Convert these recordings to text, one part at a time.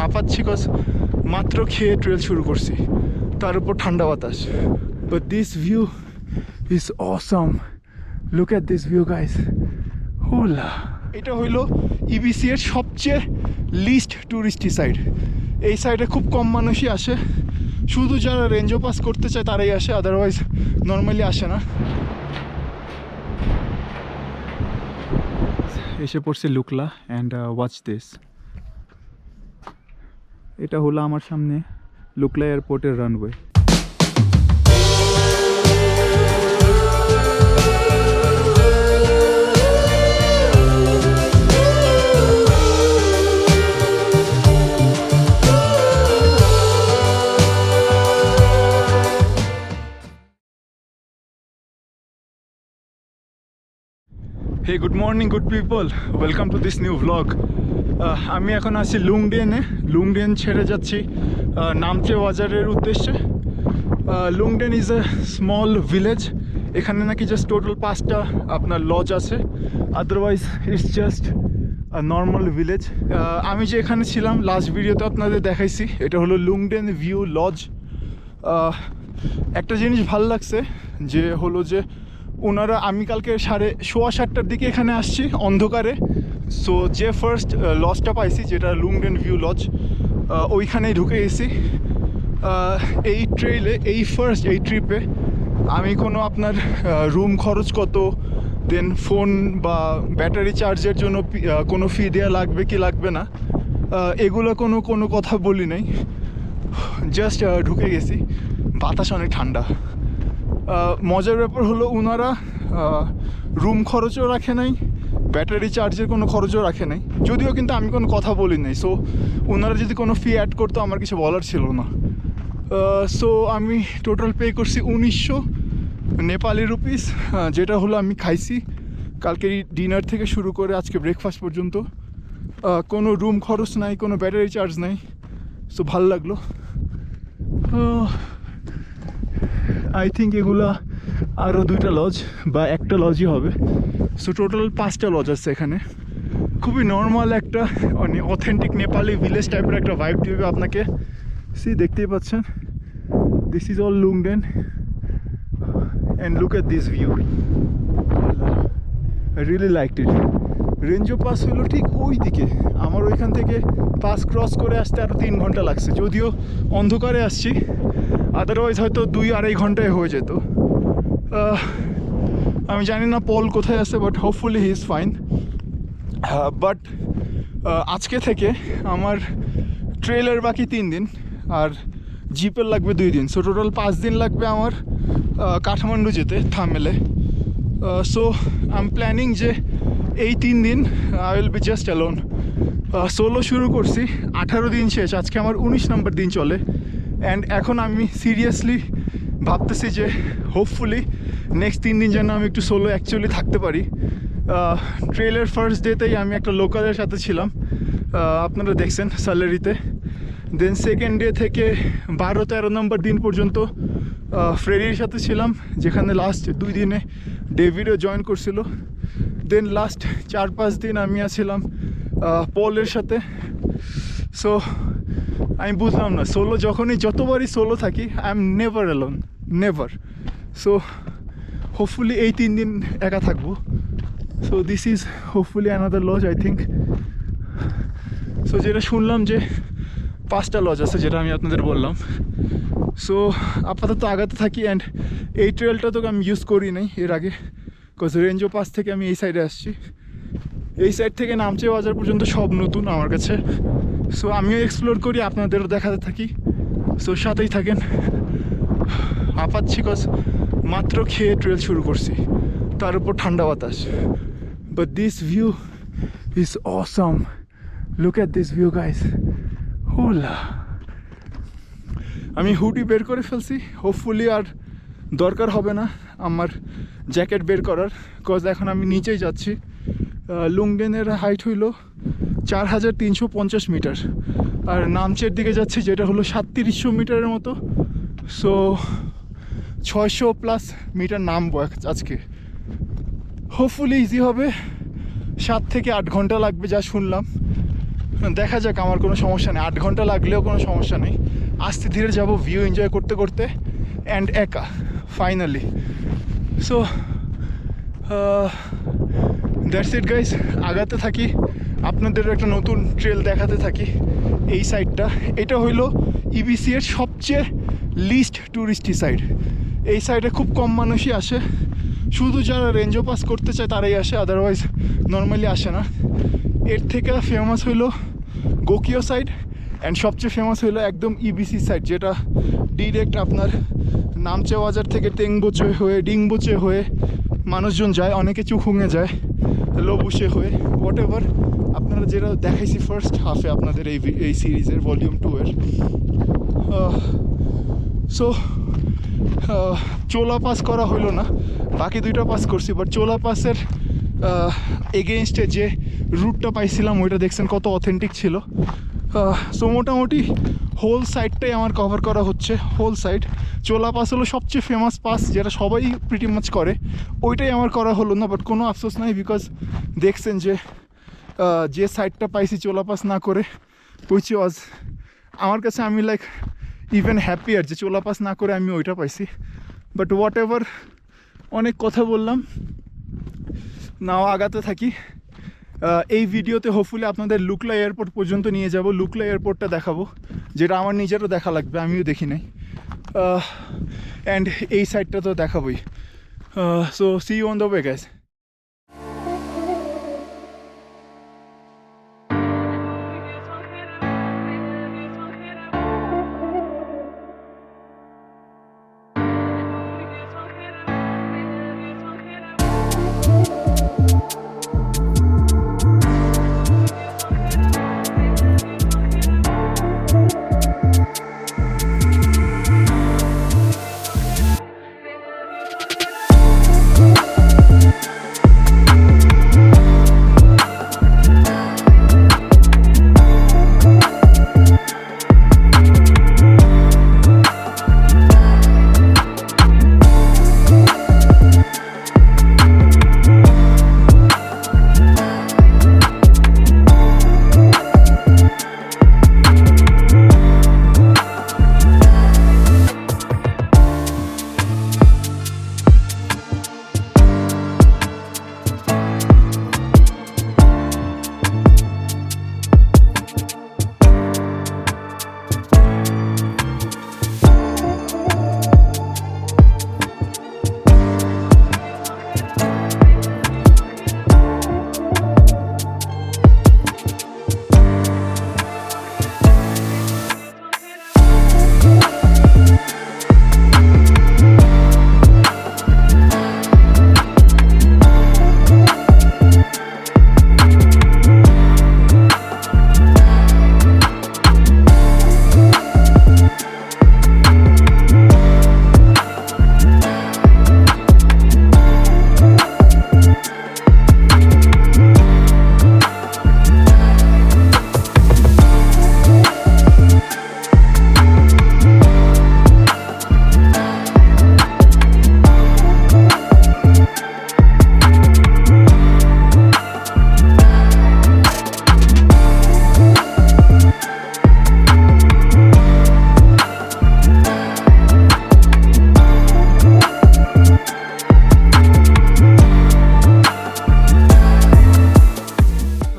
হাঁপাচ্ছি cause মাত্র খেয়ে trail শুরু করছি, তার উপর ঠান্ডা বাতাস। But this view is awesome, look at this view guys. হোলা, এটা হইল ইবিসি এর সবচেয়ে লিস্ট ট্যুরিস্টি সাইড। এই সাইডে খুব কম মানুষই আসে, শুধু যারা রেঞ্জো পাস করতে চায় তারাই আসে, আদারওয়াইজ নর্মালি আসে না। এসে পড়ছে লুকলা অ্যান্ড ওয়াচ দিস। এটা হলো আমার সামনে লুকলা এয়ারপোর্টের runway. Hey, good morning, good people. Welcome to this new vlog. আমি এখন আছি লুংডেনে। লুংডেন ছেড়ে যাচ্ছি নামচে বাজারের উদ্দেশ্যে। লুংডেন ইজ এ স্মল ভিলেজ। এখানে নাকি জাস্ট টোটাল 5টা আপনার লজ আছে, otherwise it's just normal village. আমি যে এখানে ছিলাম লাস্ট ভিডিওতে আপনাদের দেখাইছি, এটা হলো লুংডেন ভিউ লজ। একটা জিনিস ভাল লাগছে যে হলো যে ওনারা, আমি কালকে 7:15টার দিকে এখানে আসছি অন্ধকারে। সো যে ফার্স্ট লজটা পাইছি যেটা লুংডেন ভিউ লজ, ওইখানেই ঢুকে গেছি। এই ট্রেইলে এই ট্রিপে আমি কোনো আপনার রুম খরচ কত, দেন ফোন বা ব্যাটারি চার্জের জন্য কোনো ফি দেওয়া লাগবে কি লাগবে না, এগুলো কোনো কথা বলি নাই। জাস্ট ঢুকে গেছি। বাতাস অনেক ঠান্ডা। মজার ব্যাপার হলো ওনারা রুম খরচও রাখে নাই, ব্যাটারি চার্জের কোনো খরচও রাখে নাই, যদিও কিন্তু আমি কোনো কথা বলি নাই। সো ওনারা যদি কোনো ফি অ্যাড করতো আমার কিছু বলার ছিল না। সো আমি টোটাল পে করছি 1900 নেপালি রুপিস, যেটা হলো আমি খাইছি কালকে ডিনার থেকে শুরু করে আজকে ব্রেকফাস্ট পর্যন্ত। কোনো রুম খরচ নাই, কোনো ব্যাটারি চার্জ নাই। সো ভালো লাগলো। আই থিঙ্ক এগুলা আরও 2টা লজ বা একটা লজই হবে। সো টোটাল 5টা লজ আছে এখানে। খুবই নর্মাল একটা মানে অথেন্টিক নেপালি ভিলেজ টাইপের একটা ভাইব দিবে আপনাকে। দেখতেই পাচ্ছেন, this is all Lungden and look at this view. I really liked it. Renjo pass হলো ঠিক ওই দিকে, আমার ওইখান থেকে পাস ক্রস করে আসতে আরও 3 ঘন্টা লাগছে, যদিও অন্ধকারে আসছি, আদারওয়াইজ হয়তো 2-2.5 ঘন্টায় হয়ে যেত। আমি জানি না পল কোথায় আছে, but hopefully he is fine. But আজকে থেকে আমার ট্রেলের বাকি 3 দিন আর জিপের লাগবে 2 দিন। সো টোটাল 5 দিন লাগবে আমার কাঠমান্ডু যেতে থামেলে। সো আই এম প্ল্যানিং যে এই 3 দিন I will be just alone. Solo শুরু করছি, 18 দিন শেষ, আজকে আমার 19 নম্বর দিন চলে। অ্যান্ড এখন আমি সিরিয়াসলি ভাবতেছি যে হোপফুলি নেক্সট 3 দিন যেন আমি একটু সোলো অ্যাকচুয়ালি থাকতে পারি। ট্রেলের ফার্স্ট ডেতেই আমি একটা লোকালের সাথে ছিলাম, আপনারা দেখছেন স্যালারিতে। দেন সেকেন্ড ডে থেকে 12-13 নম্বর দিন পর্যন্ত ফ্রেডির সাথে ছিলাম, যেখানে লাস্ট 2 দিনে ডেভিডও জয়েন করছিল। দেন লাস্ট 4-5 দিন আমি আছিলাম পলের সাথে। সো আমি বুঝলাম না, সোলো যতবারই সোলো থাকি I am never alone, never. So hopefully এই 3 দিন একা থাকবো। So this is hopefully another lodge I think. So যেটা শুনলাম যে 5টা লজ আছে, যেটা আমি আপনাদের বললাম। সো আপাতত আগাতে থাকি। অ্যান্ড এই ট্রেলটা তো আমি ইউজ করি নাই এর আগে, বিকজ রেঞ্জো পাস থেকে আমি এই সাইডে আসছি। এই সাইড থেকে নামচে বাজার পর্যন্ত সব নতুন আমার কাছে। সো আমিও এক্সপ্লোর করি, আপনাদেরও দেখাতে থাকি। সো সাথেই থাকেন। হাঁপাচ্ছি কজ মাত্র খেয়ে ট্রেল শুরু করছি, তার উপর ঠান্ডা বাতাস। But this view is awesome, look at this view guys. হোলা, আমি হুডি বের করে ফেলছি, হোপফুলি আর দরকার হবে না আমার জ্যাকেট বের করার, কজ এখন আমি নিচেই যাচ্ছি। লুংডেনের হাইট হইল 4350 মিটার, আর নামচের দিকে যাচ্ছি যেটা হলো 3700 মিটারের মতো। সো 600+ মিটার নামবো আজকে। হোপফুলি ইজি হবে, 7 থেকে 8 ঘন্টা লাগবে যা শুনলাম। দেখা যাক, আমার কোনো সমস্যা নেই, 8 ঘন্টা লাগলেও কোনো সমস্যা নেই। আস্তে ধীরে যাব, ভিউ এনজয় করতে করতে, অ্যান্ড একা finally. So that's it guys, আগাতে থাকি, আপনাদেরও একটা নতুন ট্রেল দেখাতে থাকি। এই সাইডটা, এটা হইলো ইবিসি এর সবচেয়ে লিস্ট ট্যুরিস্টি সাইড। এই সাইডে খুব কম মানুষই আসে, শুধু যারা রেঞ্জো পাস করতে চায় তারাই আসে, আদারওয়াইজ নর্মালি আসে না। এর থেকে ফেমাস হইলো গোকিও সাইড, অ্যান্ড সবচেয়ে ফেমাস হইলো একদম ইবিসি সাইড, যেটা ডিরেক্ট আপনার নামচে বাজার থেকে টেংবোচে হয়ে, ডিংবোচে হয়ে মানুষজন যায়, অনেকে চুখুঙে যায়, লোবুসে হয়ে, হোয়াট এভার আপনারা যেটা দেখাইছি ফার্স্ট হাফে আপনাদের এই সিরিজের ভলিউম 2 এর। সো চোলা পাস করা হইলো না, বাকি দুইটা পাস করছি, বাট চোলা পাসের এগেনস্টে যে রুটটা পাইছিলাম ওইটা দেখছেন কত অথেন্টিক ছিল। সো মোটামুটি হোল সাইডটাই আমার কভার করা হচ্ছে, হোল সাইড। চোলা পাস হলো সবচেয়ে ফেমাস পাস, যেটা সবাই প্রিটি মাচ করে, ওইটাই আমার করা হলো না, বাট কোনো আফসোস নাই, বিকজ দেখছেন যে সাইডটা পাইছি চোলা পাস না করে, উইচ ওয়াজ আমার কাছে, আমি লাইক ইভেন হ্যাপিয়ার যে চোলা পাস না করে আমি ওইটা পাইছি। বাট হোয়াট এভার, অনেক কথা বললাম, নাও আগাতে থাকি। এই ভিডিওতে হোপফুলি আপনাদের লুকলা এয়ারপোর্ট পর্যন্ত নিয়ে যাব, লুকলা এয়ারপোর্টটা দেখাবো, যেটা আমার নিজেরও দেখা লাগবে, আমিও দেখি নাই। অ্যান্ড এই সাইডটা তো দেখাবোই। So see you on the way guys.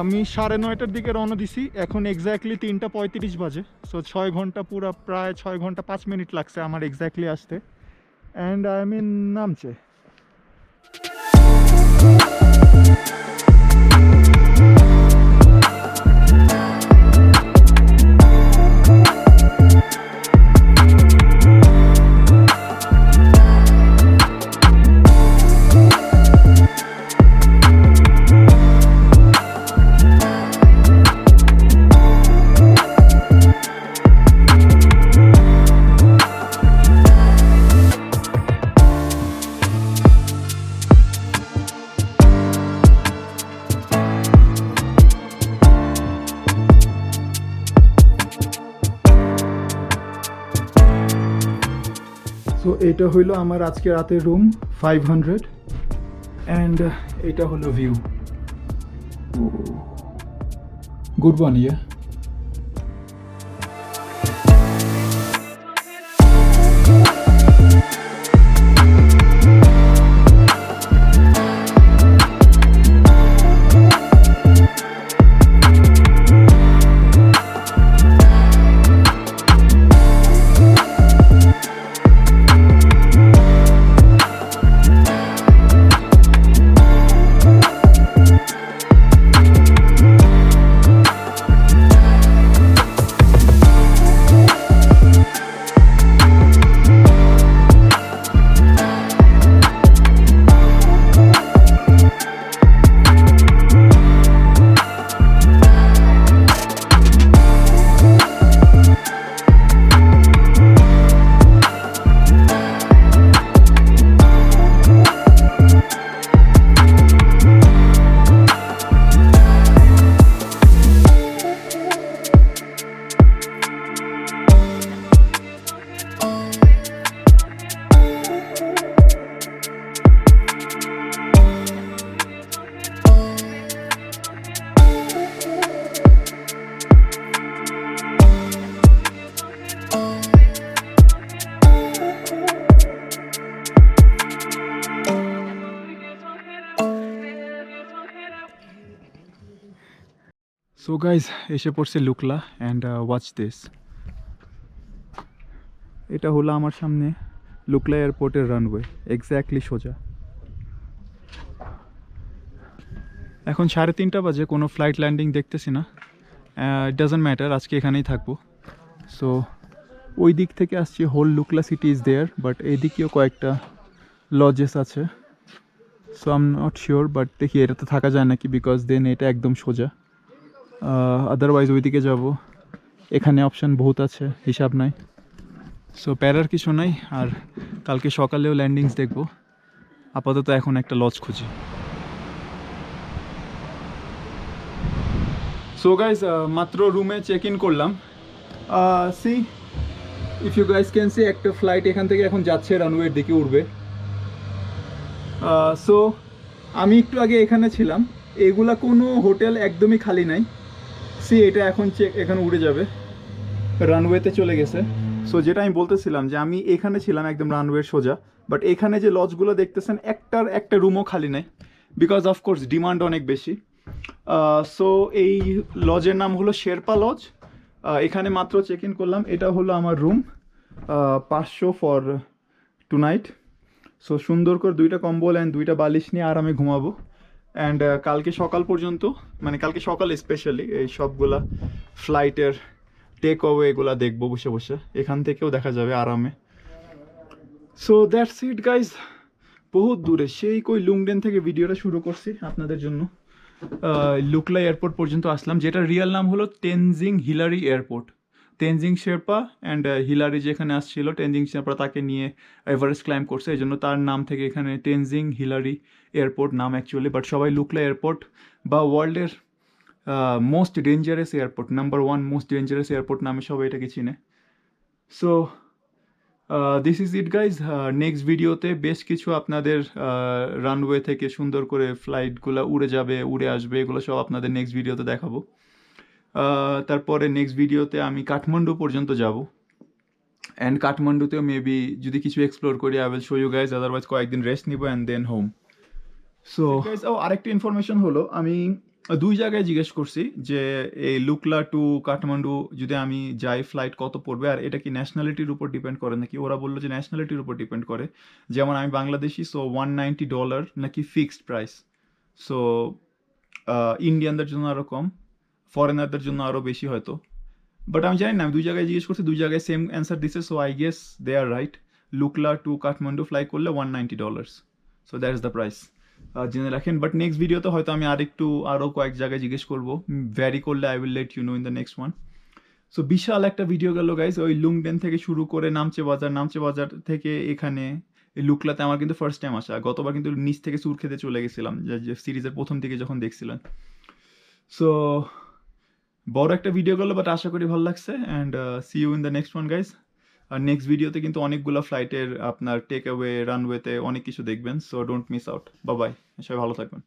আমি 9:30টার দিকে রওনা দিছি, এখন এক্স্যাক্টলি 3:35 বাজে। সো 6 ঘন্টা, পুরো প্রায় 6 ঘন্টা 5 মিনিট লাগছে আমার এক্স্যাক্টলি আসতে। And I mean Namche. So এটা হইলো আমার আজকে রাতের রুম 500, অ্যান্ড এটা হলো view. Good one, yeah. So guys, এসে পড়ছে লুকলা অ্যান্ড ওয়াচ দিস। এটা হলো আমার সামনে লুকলা এয়ারপোর্টের রানওয়ে, এক্স্যাক্টলি সোজা। এখন 3:30 বাজে, কোনো ফ্লাইট ল্যান্ডিং দেখতেছি না। ইট ডাজন্ট ম্যাটার, আজকে এখানেই থাকবো। সো ওই দিক থেকে আসছি, whole Lukla city is there, but এইদিকেও কয়েকটা লজেস আছে। So I am not sure, but দেখি এটাতে থাকা যায় নাকি, বিকজ দেন এটা একদম সোজা। আদারওয়াইজ ওইদিকে যাব, এখানে অপশান বহুত আছে, হিসাব নাই। সো প্যারার কিছু নাই, আর কালকে সকালেও ল্যান্ডিংস দেখব। আপাতত এখন একটা লজ খুঁজি। সো গাইজ, মাত্র রুমে চেক ইন করলাম। See if you guys can see, একটা ফ্লাইট এখান থেকে এখন যাচ্ছে রানওয়ের দিকে, উঠবে। সো আমি একটু আগে এখানে ছিলাম, এগুলা কোনো হোটেল একদমই খালি নাই। সি এটা এখন এখানে উড়ে যাবে, রানওয়েতে চলে গেছে। সো যেটা আমি বলতেছিলাম যে আমি এখানে ছিলাম একদম রানওয়ের সোজা, বাট এখানে যে লজগুলো দেখতেছেন একটা রুমও খালি নাই, বিকজ অফকোর্স ডিমান্ড অনেক বেশি। সো এই লজের নাম হলো শেরপা লজ। এখানে মাত্র চেক ইন করলাম, এটা হলো আমার room, 500 for tonight. So সুন্দর করে 2টা কম্বল অ্যান্ড 2টা বালিশ নিয়ে আরামে ঘুমাবো। অ্যান্ড কালকে সকাল পর্যন্ত, মানে কালকে সকালে স্পেশালি এই সবগুলা ফ্লাইটের টেক ওয়ে এগুলা দেখবো বসে বসে, এখান থেকেও দেখা যাবে আরামে। সো দ্যাটস ইট গাইজ, বহুত দূরে, সেই কই লুংডেন থেকে ভিডিওটা শুরু করছি আপনাদের জন্য। লুকলা এয়ারপোর্ট পর্যন্ত আসলাম, যেটা রিয়েল নাম হলো Tenzing Hillary airport. Tenzing Sherpa and Hillary যেখানে আসছিল, তেনজিং শেরপা তাকে নিয়ে এভারেস্ট ক্লাইম্ব করছে, এই জন্য তার নাম থেকে এখানে তেনজিং হিলারি এয়ারপোর্ট নাম অ্যাকচুয়ালি। বাট সবাই লুকলা এয়ারপোর্ট বা ওয়ার্ল্ডের most dangerous airport, number 1 most dangerous airport নামে সবাই এটাকে চিনে। So this is it guys. Next ভিডিওতে বেশ কিছু আপনাদের রানওয়ে থেকে সুন্দর করে ফ্লাইটগুলো উড়ে যাবে, উড়ে আসবে, এগুলো সব আপনাদের নেক্সট ভিডিওতে দেখাবো। তারপরে নেক্সট ভিডিওতে আমি কাঠমান্ডু পর্যন্ত যাব, অ্যান্ড কাঠমান্ডুতেও মেবি যদি কিছু এক্সপ্লোর করি I will show you guys, otherwise কয়েকদিন রেস্ট নিব and then home. So guys, আরেকটা ইনফরমেশন হলো, আমি 2 জায়গায় জিজ্ঞেস করছি যে এই লুকলা টু কাঠমান্ডু যদি আমি যাই ফ্লাইট কত পড়বে, আর এটা কি ন্যাশনালিটির উপর ডিপেন্ড করে নাকি। ওরা বললো যে ন্যাশনালিটির উপর ডিপেন্ড করে, যেমন আমি বাংলাদেশি, সো $190 নাকি ফিক্সড প্রাইস। সো ইন্ডিয়ানদের জন্য আরও কম, ফরেনারদের জন্য আরও বেশি হয়তো, বাট আমি জানি না। আমি 2 জায়গায় জিজ্ঞেস করছি, 2 জায়গায় সেম অ্যান্সার দিচ্ছে। So I guess they are right, Lukla to Kathmandu fly করলে $190। So that is the price, জেনে রাখেন। বাট নেক্সট ভিডিওতে হয়তো আমি আরও কয়েক জায়গায় জিজ্ঞেস করবো, ভ্যারি করলে I will let you know in the next one. So বিশাল একটা ভিডিও গেল গাইজ, ওই লুংডেন থেকে শুরু করে নামচে বাজার থেকে এখানে এই লুকলাতে আমার কিন্তু ফার্স্ট টাইম আসা। গতবার কিন্তু নিচ থেকে সুর খেতে চলে গেছিলাম, যে সিরিজের প্রথম দিকে যখন দেখছিলেন। সো বড় একটা ভিডিও গেল, বাট আশা করি ভালো লাগছে, and see you in the next one guys. আর নেক্সট ভিডিওতে কিন্তু অনেকগুলো ফ্লাইটের আপনার টেক অ্যাওয়ে, রানওয়েতে অনেক কিছু দেখবেন। So don't miss out. Bye, সবাই ভালো থাকবেন।